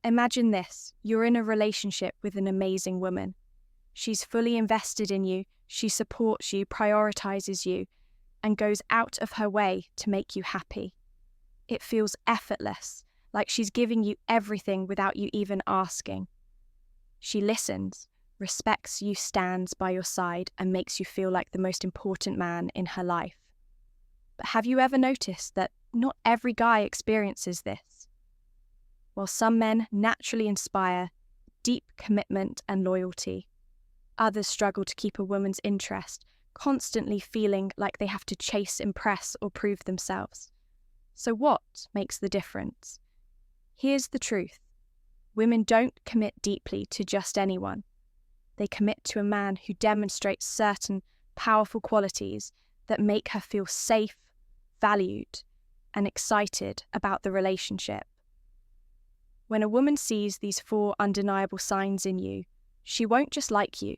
Imagine this, you're in a relationship with an amazing woman. She's fully invested in you, she supports you, prioritizes you, and goes out of her way to make you happy. It feels effortless, like she's giving you everything without you even asking. She listens, respects you, stands by your side, and makes you feel like the most important man in her life. But have you ever noticed that not every guy experiences this? While some men naturally inspire deep commitment and loyalty, others struggle to keep a woman's interest, constantly feeling like they have to chase, impress, or prove themselves. So what makes the difference? Here's the truth. Women don't commit deeply to just anyone. They commit to a man who demonstrates certain powerful qualities that make her feel safe, valued, and excited about the relationship. When a woman sees these 4 undeniable signs in you, she won't just like you.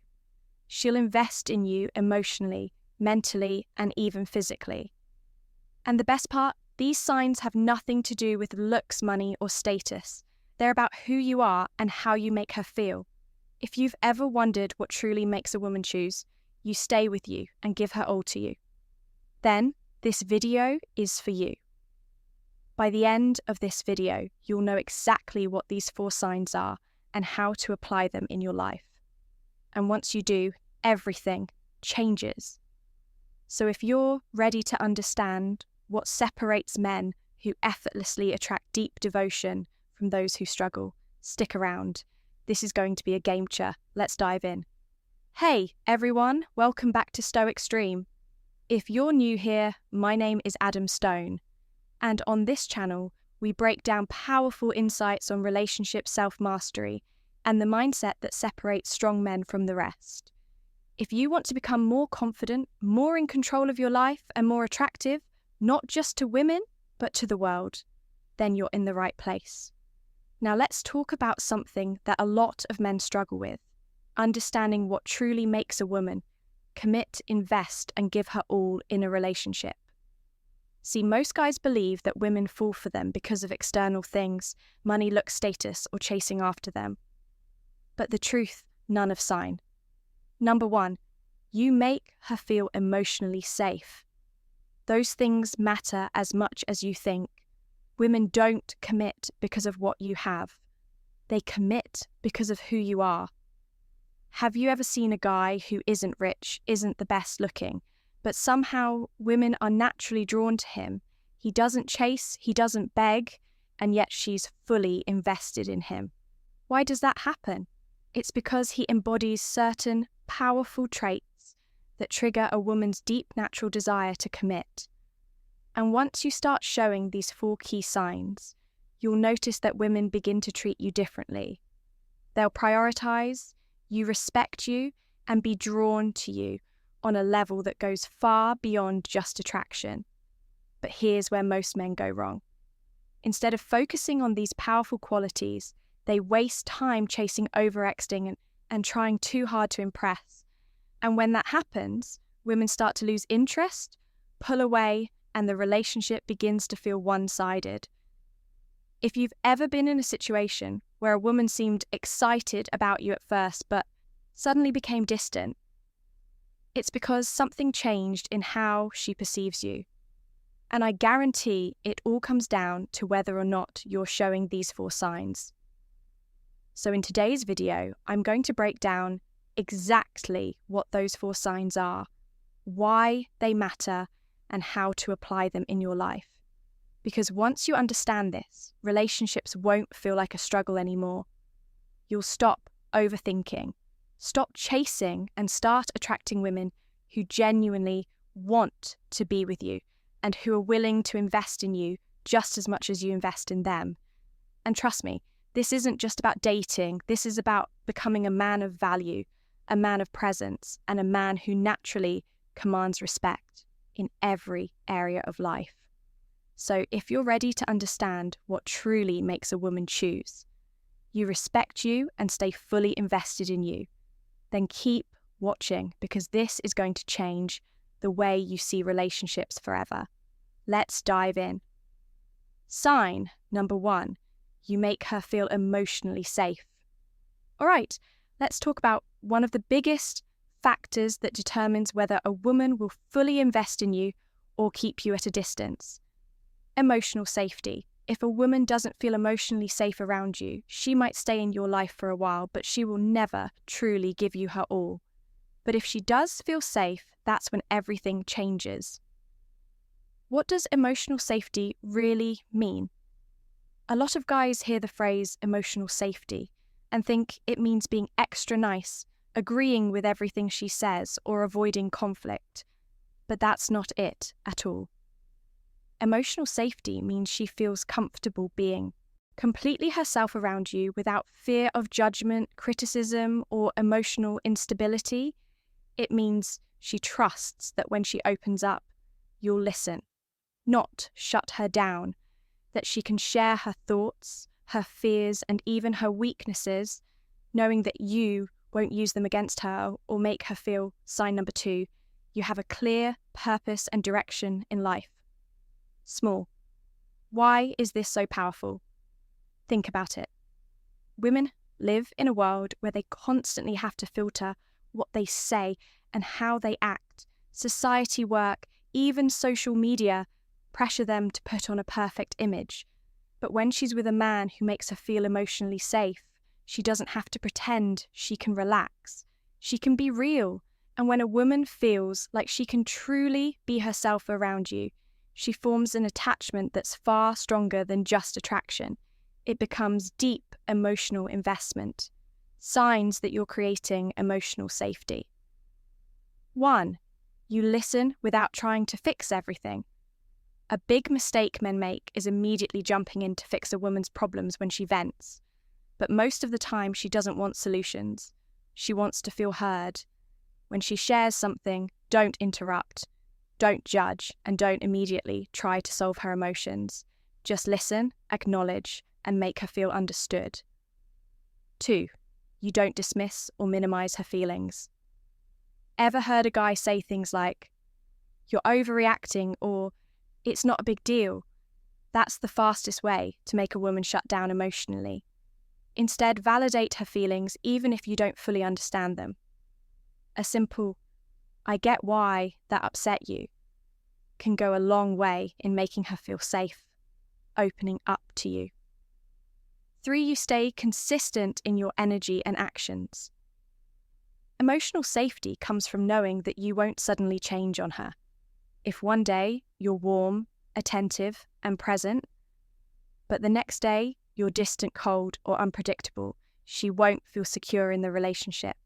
She'll invest in you emotionally, mentally, and even physically. And the best part, these signs have nothing to do with looks, money, or status. They're about who you are and how you make her feel. If you've ever wondered what truly makes a woman choose, you stay with you and give her all to you. Then, this video is for you. By the end of this video, you'll know exactly what these 4 signs are and how to apply them in your life. And once you do, everything changes. So if you're ready to understand what separates men who effortlessly attract deep devotion from those who struggle, stick around. This is going to be a game-changer. Let's dive in. Hey, everyone. Welcome back to Stoic Stream. If you're new here, my name is Adam Stone. And on this channel, we break down powerful insights on relationship self-mastery and the mindset that separates strong men from the rest. If you want to become more confident, more in control of your life, and more attractive, not just to women, but to the world, then you're in the right place. Now let's talk about something that a lot of men struggle with, understanding what truly makes a woman commit, invest, and give her all in a relationship. See, most guys believe that women fall for them because of external things, money, looks, status, or chasing after them. But the truth, none of sign. Number 1, you make her feel emotionally safe. Those things matter as much as you think. Women don't commit because of what you have. They commit because of who you are. Have you ever seen a guy who isn't rich, isn't the best looking, but somehow women are naturally drawn to him? He doesn't chase, he doesn't beg, and yet she's fully invested in him. Why does that happen? It's because he embodies certain powerful traits that trigger a woman's deep natural desire to commit. And once you start showing these 4 key signs, you'll notice that women begin to treat you differently. They'll prioritize you, respect you, and be drawn to you on a level that goes far beyond just attraction. But here's where most men go wrong. Instead of focusing on these powerful qualities, they waste time chasing overexting and trying too hard to impress. And when that happens, women start to lose interest, pull away, and the relationship begins to feel one-sided. If you've ever been in a situation where a woman seemed excited about you at first but suddenly became distant, it's because something changed in how she perceives you. And I guarantee it all comes down to whether or not you're showing these 4 signs. So in today's video, I'm going to break down exactly what those 4 signs are, why they matter, and how to apply them in your life. Because once you understand this, relationships won't feel like a struggle anymore. You'll stop overthinking, stop chasing, and start attracting women who genuinely want to be with you and who are willing to invest in you just as much as you invest in them. And trust me, this isn't just about dating. This is about becoming a man of value, a man of presence, and a man who naturally commands respect in every area of life. So if you're ready to understand what truly makes a woman choose, you respect you and stay fully invested in you, then keep watching, because this is going to change the way you see relationships forever. Let's dive in. Sign number 1, you make her feel emotionally safe. All right, let's talk about one of the biggest factors that determines whether a woman will fully invest in you or keep you at a distance. Emotional safety. If a woman doesn't feel emotionally safe around you, she might stay in your life for a while, but she will never truly give you her all. But if she does feel safe, that's when everything changes. What does emotional safety really mean? A lot of guys hear the phrase emotional safety and think it means being extra nice, agreeing with everything she says, or avoiding conflict. But that's not it at all. Emotional safety means she feels comfortable being completely herself around you without fear of judgment, criticism, or emotional instability. It means she trusts that when she opens up, you'll listen, not shut her down, that she can share her thoughts, her fears, and even her weaknesses, knowing that you won't use them against her or make her feel, sign number 2, you have a clear purpose and direction in life. Small. Why is this so powerful? Think about it. Women live in a world where they constantly have to filter what they say and how they act. Society, work, even social media pressure them to put on a perfect image. But when she's with a man who makes her feel emotionally safe, she doesn't have to pretend, she can relax. She can be real. And when a woman feels like she can truly be herself around you, she forms an attachment that's far stronger than just attraction. It becomes deep emotional investment. Signs that you're creating emotional safety. 1. You listen without trying to fix everything. A big mistake men make is immediately jumping in to fix a woman's problems when she vents. But most of the time she doesn't want solutions. She wants to feel heard. When she shares something, don't interrupt. Don't judge, and don't immediately try to solve her emotions. Just listen, acknowledge, and make her feel understood. 2. You don't dismiss or minimize her feelings. Ever heard a guy say things like, "You're overreacting," or "It's not a big deal"? That's the fastest way to make a woman shut down emotionally. Instead, validate her feelings even if you don't fully understand them. A simple, "I get why that upset you," can go a long way in making her feel safe, opening up to you. 3. You stay consistent in your energy and actions. Emotional safety comes from knowing that you won't suddenly change on her. If one day you're warm, attentive, and present, but the next day you're distant, cold, or unpredictable, she won't feel secure in the relationship.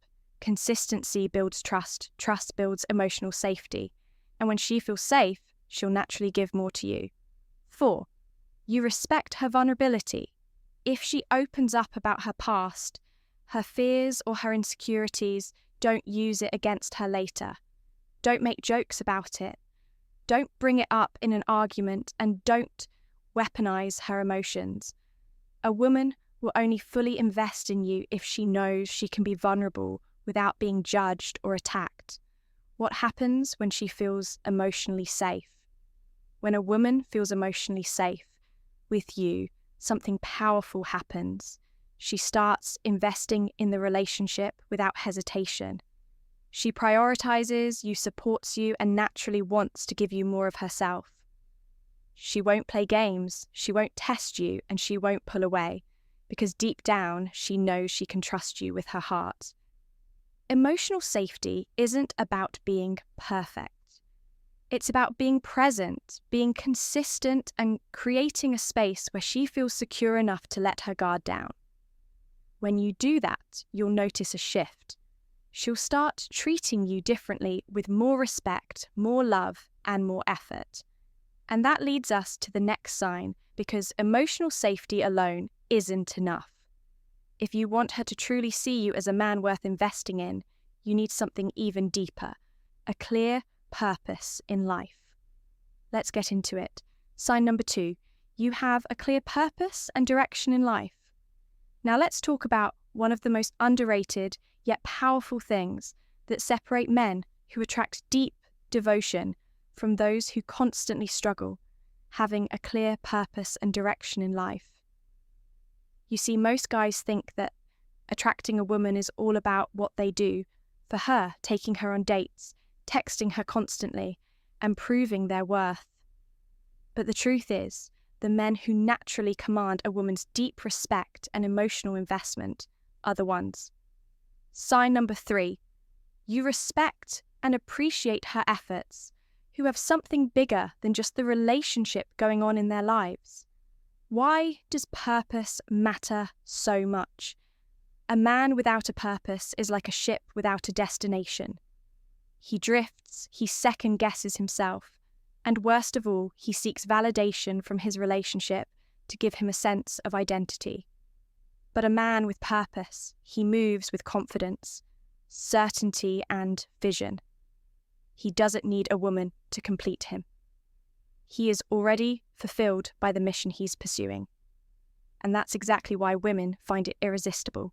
Consistency builds trust, trust builds emotional safety, and when she feels safe, she'll naturally give more to you. 4. You respect her vulnerability. If she opens up about her past, her fears, or her insecurities, don't use it against her later. Don't make jokes about it. Don't bring it up in an argument, and don't weaponize her emotions. A woman will only fully invest in you if she knows she can be vulnerable without being judged or attacked. What happens when she feels emotionally safe? When a woman feels emotionally safe with you, something powerful happens. She starts investing in the relationship without hesitation. She prioritizes you, supports you, and naturally wants to give you more of herself. She won't play games, she won't test you, and she won't pull away, because deep down she knows she can trust you with her heart. Emotional safety isn't about being perfect. It's about being present, being consistent, and creating a space where she feels secure enough to let her guard down. When you do that, you'll notice a shift. She'll start treating you differently with more respect, more love, and more effort. And that leads us to the next sign, because emotional safety alone isn't enough. If you want her to truly see you as a man worth investing in, you need something even deeper, a clear purpose in life. Let's get into it. Sign number 2, you have a clear purpose and direction in life. Now let's talk about one of the most underrated yet powerful things that separate men who attract deep devotion from those who constantly struggle, having a clear purpose and direction in life. You see, most guys think that attracting a woman is all about what they do for her, taking her on dates, texting her constantly, and proving their worth. But the truth is, the men who naturally command a woman's deep respect and emotional investment are the ones. Sign number 3, you respect and appreciate her efforts, who have something bigger than just the relationship going on in their lives. Why does purpose matter so much? A man without a purpose is like a ship without a destination. He drifts, he second-guesses himself, and worst of all, he seeks validation from his relationship to give him a sense of identity. But a man with purpose, he moves with confidence, certainty, and vision. He doesn't need a woman to complete him. He is already fulfilled by the mission he's pursuing. And that's exactly why women find it irresistible.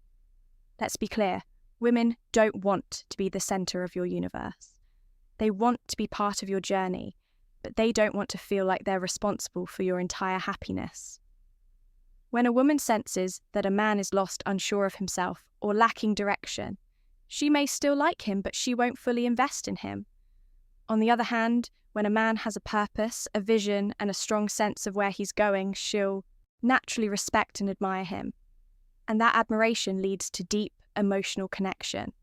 Let's be clear, women don't want to be the centre of your universe. They want to be part of your journey, but they don't want to feel like they're responsible for your entire happiness. When a woman senses that a man is lost, unsure of himself, or lacking direction, she may still like him, but she won't fully invest in him. On the other hand, when a man has a purpose, a vision, and a strong sense of where he's going, she'll naturally respect and admire him. And that admiration leads to deep emotional connection.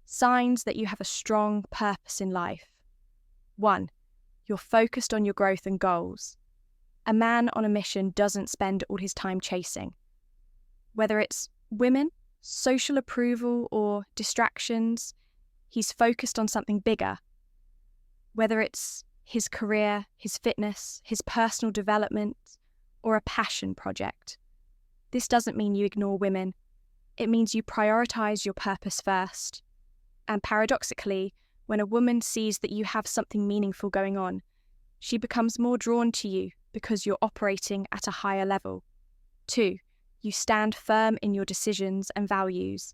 Signs that you have a strong purpose in life. 1. You're focused on your growth and goals. A man on a mission doesn't spend all his time chasing. Whether it's women, social approval, or distractions, he's focused on something bigger. Whether it's his career, his fitness, his personal development, or a passion project. This doesn't mean you ignore women. It means you prioritize your purpose first. And paradoxically, when a woman sees that you have something meaningful going on, she becomes more drawn to you because you're operating at a higher level. 2. You stand firm in your decisions and values.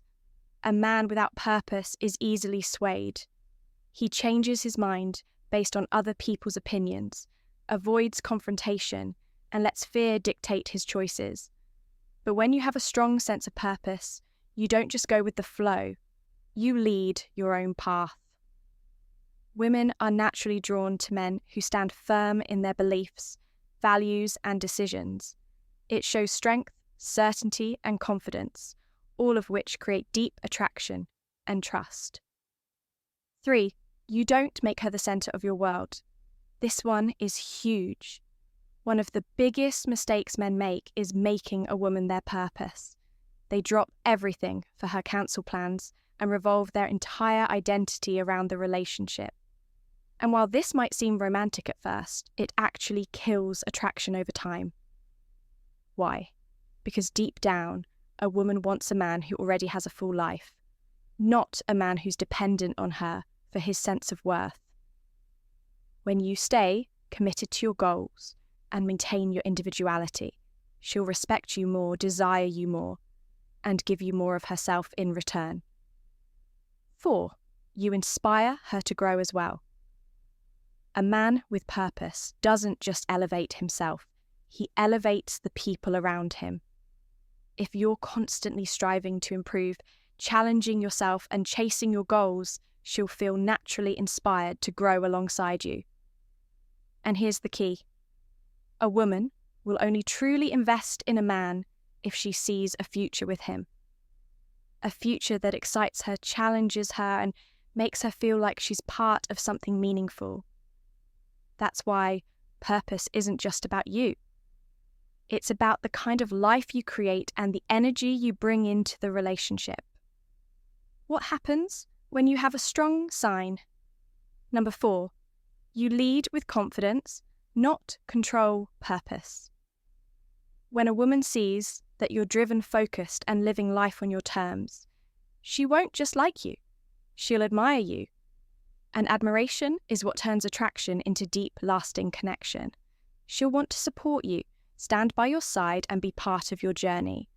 A man without purpose is easily swayed. He changes his mind based on other people's opinions, avoids confrontation, and lets fear dictate his choices. But when you have a strong sense of purpose, you don't just go with the flow, you lead your own path. Women are naturally drawn to men who stand firm in their beliefs, values, and decisions. It shows strength, certainty, and confidence, all of which create deep attraction and trust. 3. You don't make her the centre of your world. This one is huge. One of the biggest mistakes men make is making a woman their purpose. They drop everything for her cancel plans and revolve their entire identity around the relationship. And while this might seem romantic at first, it actually kills attraction over time. Why? Because deep down, a woman wants a man who already has a full life, not a man who's dependent on her for his sense of worth. When you stay committed to your goals and maintain your individuality, she'll respect you more, desire you more, and give you more of herself in return. 4. You inspire her to grow as well. A man with purpose doesn't just elevate himself, he elevates the people around him. If you're constantly striving to improve, challenging yourself and chasing your goals, she'll feel naturally inspired to grow alongside you. And here's the key. A woman will only truly invest in a man if she sees a future with him. A future that excites her, challenges her, and makes her feel like she's part of something meaningful. That's why purpose isn't just about you. It's about the kind of life you create and the energy you bring into the relationship. What happens when you have a strong sign? Number 4, you lead with confidence, not control purpose. When a woman sees that you're driven, focused, and living life on your terms, she won't just like you, she'll admire you. And admiration is what turns attraction into deep, lasting connection. She'll want to support you, stand by your side, and be part of your journey.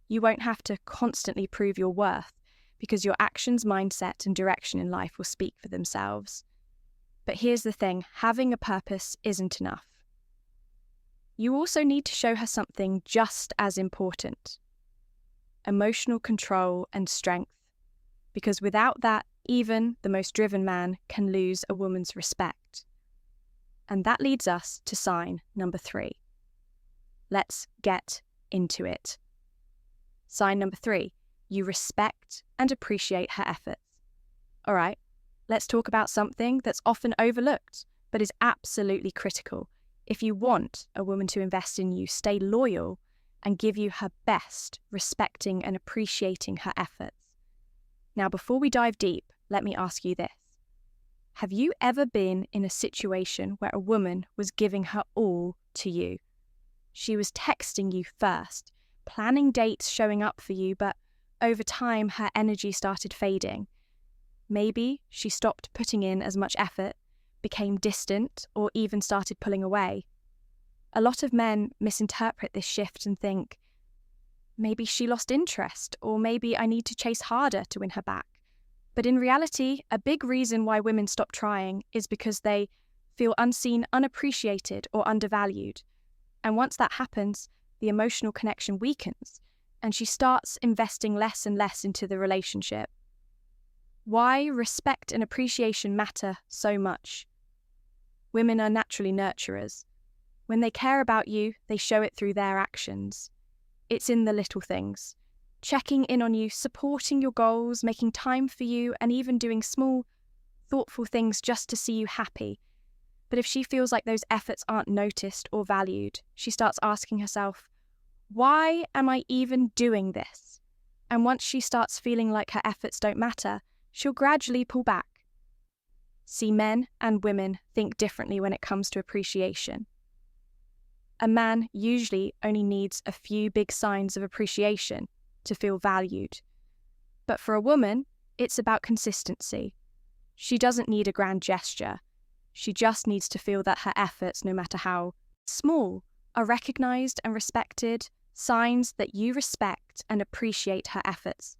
You won't have to constantly prove your worth because your actions, mindset, and direction in life will speak for themselves. But here's the thing, having a purpose isn't enough. You also need to show her something just as important: emotional control and strength, because without that, even the most driven man can lose a woman's respect. And that leads us to sign number 3. Let's get into it. Sign number 3, you respect and appreciate her efforts. All right, let's talk about something that's often overlooked, but is absolutely critical. If you want a woman to invest in you, stay loyal and give you her best, respecting and appreciating her efforts. Now, before we dive deep, let me ask you this. Have you ever been in a situation where a woman was giving her all to you? She was texting you first, planning dates, showing up for you, but over time her energy started fading. Maybe she stopped putting in as much effort, became distant, or even started pulling away. A lot of men misinterpret this shift and think, maybe she lost interest, or maybe I need to chase harder to win her back. But in reality, a big reason why women stop trying is because they feel unseen, unappreciated, or undervalued. And once that happens, the emotional connection weakens, and she starts investing less and less into the relationship. Why respect and appreciation matter so much? Women are naturally nurturers. When they care about you, they show it through their actions. It's in the little things. Checking in on you, supporting your goals, making time for you, and even doing small, thoughtful things just to see you happy. But if she feels like those efforts aren't noticed or valued, she starts asking herself, why am I even doing this? And once she starts feeling like her efforts don't matter, she'll gradually pull back. See, men and women think differently when it comes to appreciation. A man usually only needs a few big signs of appreciation to feel valued. But for a woman, it's about consistency. She doesn't need a grand gesture. She just needs to feel that her efforts, no matter how small, are recognized and respected, signs that you respect and appreciate her efforts.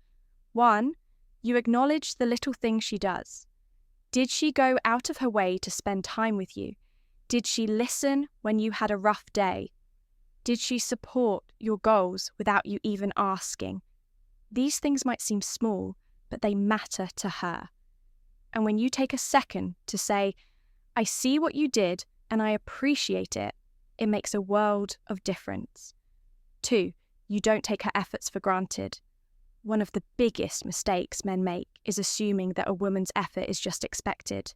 1, you acknowledge the little things she does. Did she go out of her way to spend time with you? Did she listen when you had a rough day? Did she support your goals without you even asking? These things might seem small, but they matter to her. And when you take a second to say, I see what you did and I appreciate it, it makes a world of difference. 2, you don't take her efforts for granted. One of the biggest mistakes men make is assuming that a woman's effort is just expected.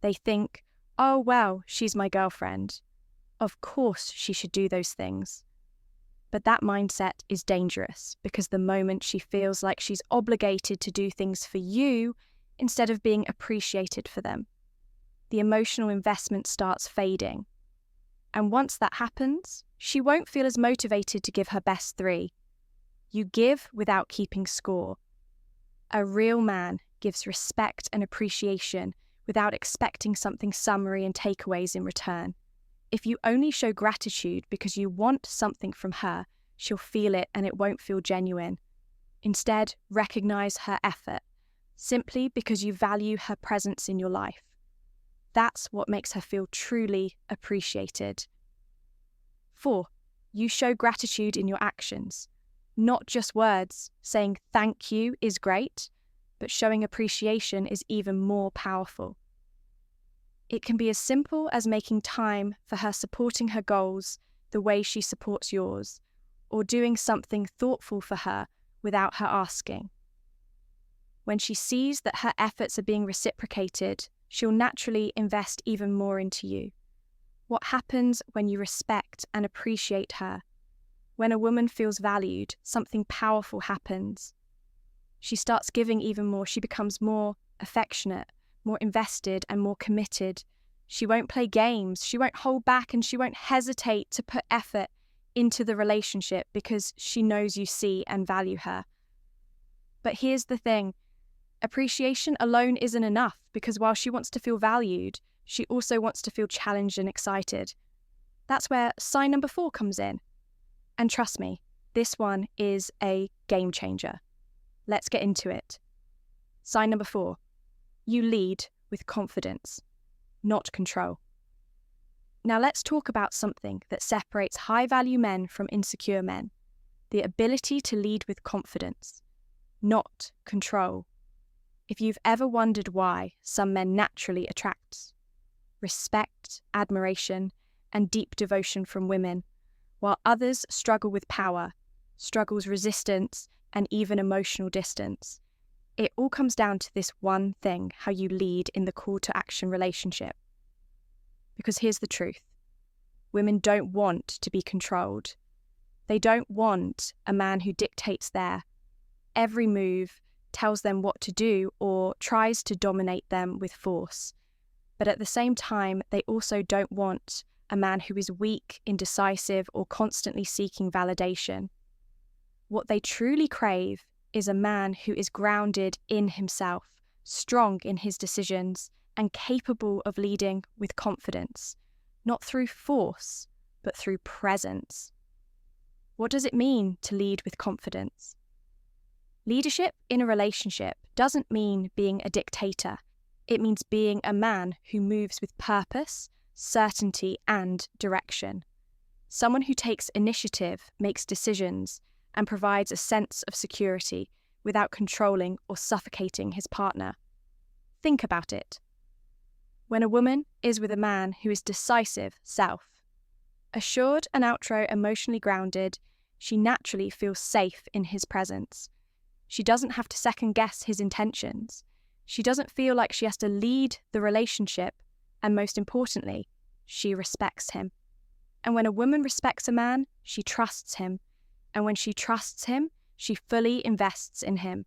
They think, oh, well, she's my girlfriend. Of course she should do those things. But that mindset is dangerous because the moment she feels like she's obligated to do things for you instead of being appreciated for them, the emotional investment starts fading. And once that happens, she won't feel as motivated to give her best 3. You give without keeping score. A real man gives respect and appreciation without expecting something summary and takeaways in return. If you only show gratitude because you want something from her, she'll feel it and it won't feel genuine. Instead, recognize her effort, simply because you value her presence in your life. That's what makes her feel truly appreciated. 4, you show gratitude in your actions, not just words. Saying thank you is great, but showing appreciation is even more powerful. It can be as simple as making time for her, supporting her goals the way she supports yours, or doing something thoughtful for her without her asking. When she sees that her efforts are being reciprocated, she'll naturally invest even more into you. What happens when you respect and appreciate her? When a woman feels valued, something powerful happens. She starts giving even more. She becomes more affectionate, more invested, and more committed. She won't play games. She won't hold back, and she won't hesitate to put effort into the relationship because she knows you see and value her. But here's the thing. Appreciation alone isn't enough, because while she wants to feel valued, she also wants to feel challenged and excited. That's where sign number 4 comes in. And trust me, this one is a game changer. Let's get into it. Sign number 4. You lead with confidence, not control. Now let's talk about something that separates high-value men from insecure men: the ability to lead with confidence, not control. If you've ever wondered why some men naturally attract respect, admiration, and deep devotion from women, while others struggle with power, struggles resistance, and even emotional distance, it all comes down to this one thing: how you lead in the call-to-action relationship. Because here's the truth: women don't want to be controlled. They don't want a man who dictates their every move, tells them what to do, or tries to dominate them with force. But at the same time, they also don't want a man who is weak, indecisive, or constantly seeking validation. What they truly crave is a man who is grounded in himself, strong in his decisions, and capable of leading with confidence, not through force, but through presence. What does it mean to lead with confidence? Leadership in a relationship doesn't mean being a dictator. It means being a man who moves with purpose, certainty, and direction. Someone who takes initiative, makes decisions, and provides a sense of security without controlling or suffocating his partner. Think about it. When a woman is with a man who is decisive self, assured and emotionally grounded, she naturally feels safe in his presence. She doesn't have to second-guess his intentions. She doesn't feel like she has to lead the relationship, and most importantly, she respects him. And when a woman respects a man, she trusts him. And when she trusts him, she fully invests in him.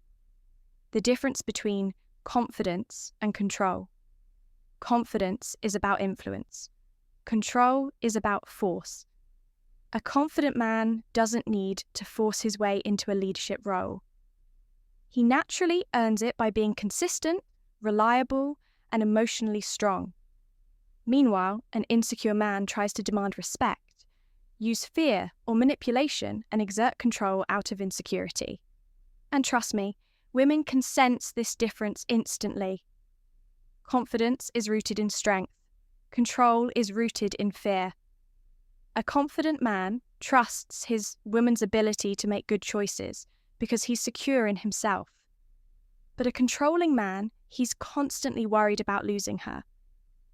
The difference between confidence and control. Confidence is about influence. Control is about force. A confident man doesn't need to force his way into a leadership role. He naturally earns it by being consistent, reliable, and emotionally strong. Meanwhile, an insecure man tries to demand respect, use fear or manipulation, and exert control out of insecurity. And trust me, women can sense this difference instantly. Confidence is rooted in strength. Control is rooted in fear. A confident man trusts his woman's ability to make good choices because he's secure in himself. But a controlling man, he's constantly worried about losing her.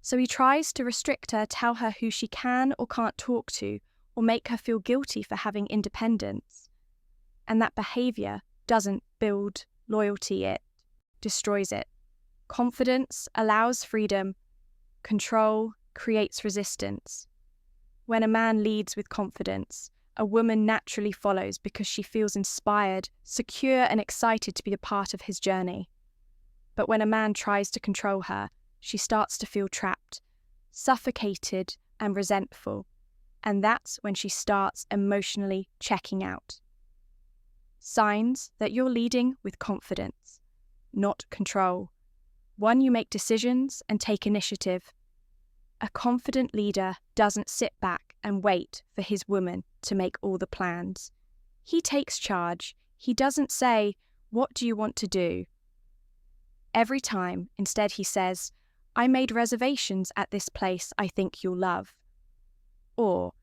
So he tries to restrict her, tell her who she can or can't talk to, or make her feel guilty for having independence. And that behavior doesn't build loyalty, it destroys it. Confidence allows freedom. Control creates resistance. When a man leads with confidence, a woman naturally follows because she feels inspired, secure, and excited to be a part of his journey. But when a man tries to control her, she starts to feel trapped, suffocated, and resentful. And that's when she starts emotionally checking out. Signs that you're leading with confidence, not control. 1, you make decisions and take initiative. A confident leader doesn't sit back and wait for his woman to make all the plans. He takes charge. He doesn't say, "What do you want to do?" Every time, instead he says, "I made reservations at this place I think you'll love." Or,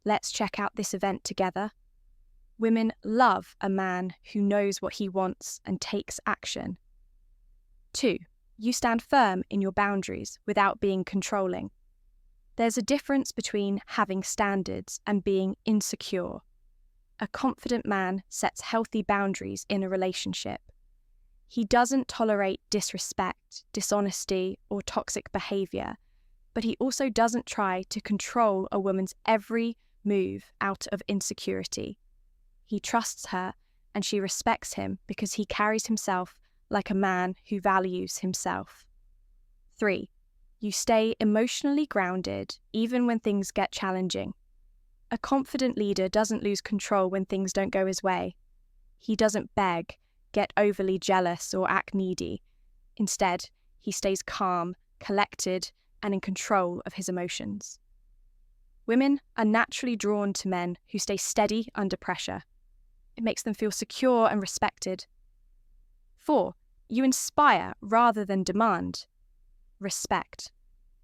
"Let's check out this event together." Women love a man who knows what he wants and takes action. 2, you stand firm in your boundaries without being controlling. There's a difference between having standards and being insecure. A confident man sets healthy boundaries in a relationship. He doesn't tolerate disrespect, dishonesty, or toxic behavior, but he also doesn't try to control a woman's every move out of insecurity. He trusts her, and she respects him because he carries himself like a man who values himself. 3, you stay emotionally grounded even when things get challenging. A confident leader doesn't lose control when things don't go his way. He doesn't beg, get overly jealous, or act needy. Instead, he stays calm, collected, and in control of his emotions. Women are naturally drawn to men who stay steady under pressure. It makes them feel secure and respected. 4, you inspire rather than demand. Respect.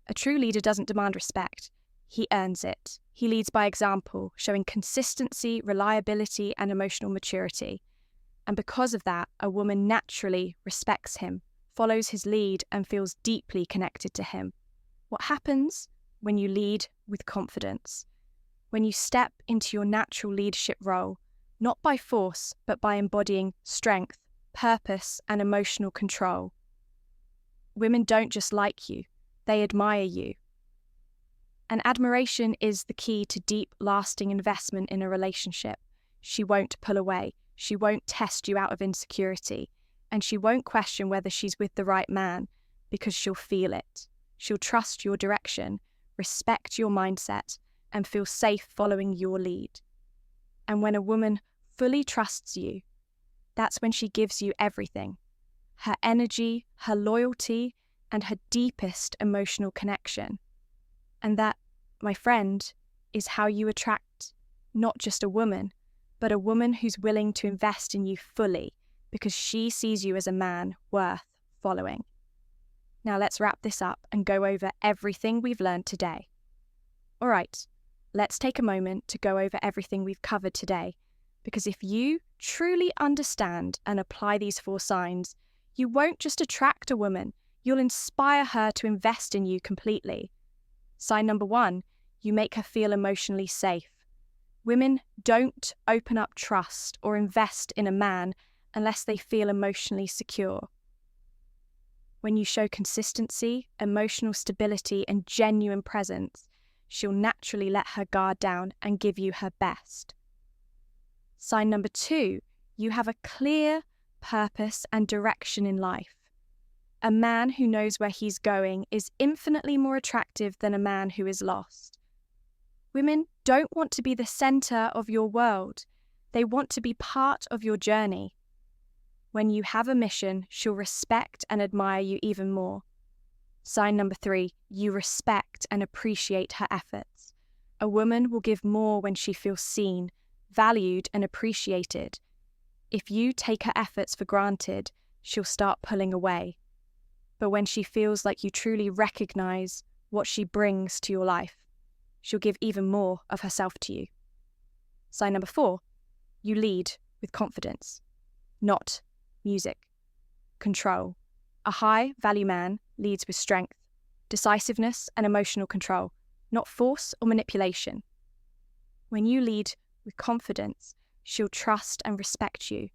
A true leader doesn't demand respect. he earns it. He leads by example, showing consistency, reliability, and emotional maturity. And because of that, a woman naturally respects him, follows his lead, and feels deeply connected to him. What happens when you lead with confidence? When you step into your natural leadership role, not by force, but by embodying strength, purpose, and emotional control. Women don't just like you, they admire you. And admiration is the key to deep, lasting investment in a relationship. She won't pull away, she won't test you out of insecurity, and she won't question whether she's with the right man because she'll feel it. She'll trust your direction, respect your mindset, and feel safe following your lead. And when a woman fully trusts you, that's when she gives you everything. Her energy, her loyalty, and her deepest emotional connection. And that, my friend, is how you attract not just a woman, but a woman who's willing to invest in you fully because she sees you as a man worth following. Now let's wrap this up and go over everything we've learned today. All right, let's take a moment to go over everything we've covered today, because if you truly understand and apply these 4 signs, you won't just attract a woman, you'll inspire her to invest in you completely. Sign number 1, you make her feel emotionally safe. Women don't open up trust or invest in a man unless they feel emotionally secure. When you show consistency, emotional stability, and genuine presence, she'll naturally let her guard down and give you her best. Sign number 2, you have a clear purpose and direction in life. A man who knows where he's going is infinitely more attractive than a man who is lost. Women don't want to be the center of your world. They want to be part of your journey. When you have a mission, she'll respect and admire you even more. Sign number 3, you respect and appreciate her efforts. A woman will give more when she feels seen, valued, and appreciated. If you take her efforts for granted, she'll start pulling away. But when she feels like you truly recognize what she brings to your life, she'll give even more of herself to you. Sign number 4, you lead with confidence, not music, control. A high-value man leads with strength, decisiveness, and emotional control, not force or manipulation. When you lead with confidence, she'll trust and respect you.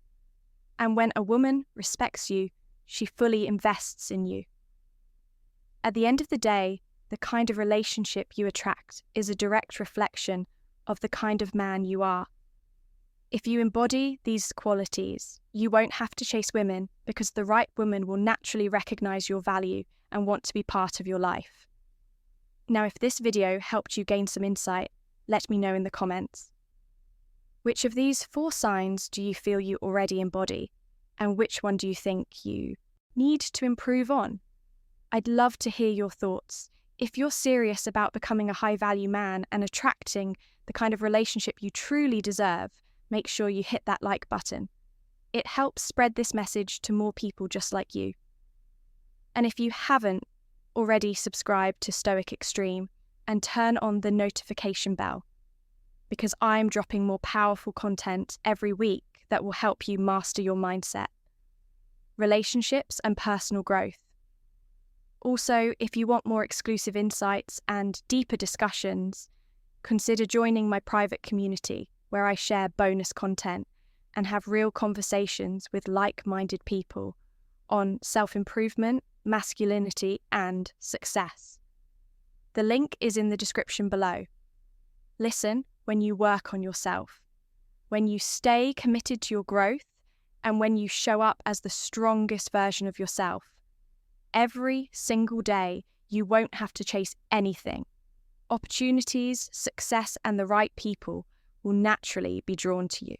And when a woman respects you, she fully invests in you. At the end of the day, the kind of relationship you attract is a direct reflection of the kind of man you are. If you embody these qualities, you won't have to chase women because the right woman will naturally recognize your value and want to be part of your life. Now, if this video helped you gain some insight, let me know in the comments. Which of these 4 signs do you feel you already embody? And which one do you think you need to improve on? I'd love to hear your thoughts. If you're serious about becoming a high-value man and attracting the kind of relationship you truly deserve, make sure you hit that like button. It helps spread this message to more people just like you. And if you haven't already subscribed to Stoic Extreme, and turn on the notification bell, because I'm dropping more powerful content every week that will help you master your mindset, relationships, and personal growth. Also, if you want more exclusive insights and deeper discussions, consider joining my private community where I share bonus content and have real conversations with like-minded people on self-improvement, masculinity, and success. The link is in the description below. Listen when you work on yourself, when you stay committed to your growth, and when you show up as the strongest version of yourself. Every single day, you won't have to chase anything. Opportunities, success, and the right people will naturally be drawn to you.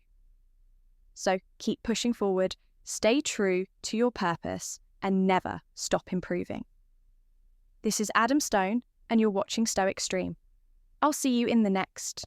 So keep pushing forward, stay true to your purpose, and never stop improving. This is Adam Stone, and you're watching Stoic Stream. I'll see you in the next